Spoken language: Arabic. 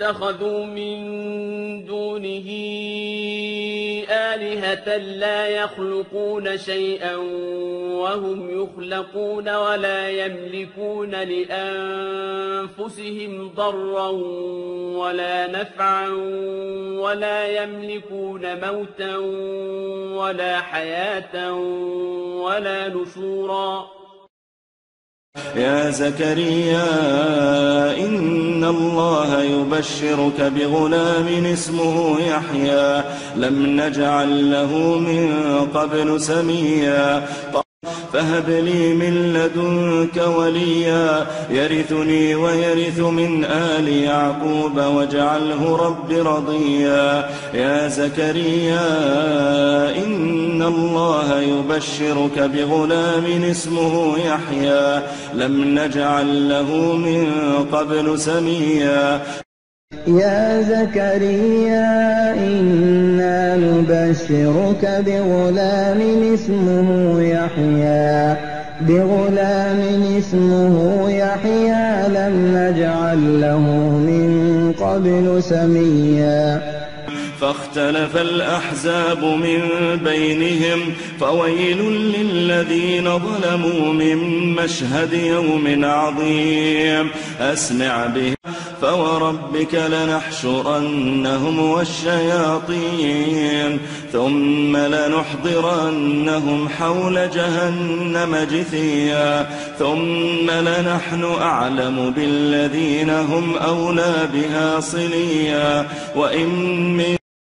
اتَّخَذُوا مِن دُونِهِ آلِهَةً لَّا يَخْلُقُونَ شَيْئًا وَهُمْ يُخْلَقُونَ وَلَا يَمْلِكُونَ لِأَنفُسِهِمْ ضَرًّا وَلَا نَفْعًا وَلَا يَمْلِكُونَ مَوْتًا وَلَا حَيَاةً وَلَا نُشُورًا يا زكريا إن الله يبشرك بغلام اسمه يحيى لم نجعل له من قبل سميا فهب لي من لدنك وليا يرثني ويرث من آل يعقوب واجعله رب رضيا يا زكريا إن الله يبشرك بغلام اسمه يحيى لم نجعل له من قبل سميا يا زكريا إنا نبشرك بغلام اسمه يحيى لم نجعل له من قبل سميا فاختلف الأحزاب من بينهم فويل للذين ظلموا من مشهد يوم عظيم أسمع به فوربك لنحشرنهم والشياطين ثم لنحضرنهم حول جهنم جثيا ثم لنحن أعلم بالذين هم أولى بها صليا وإن من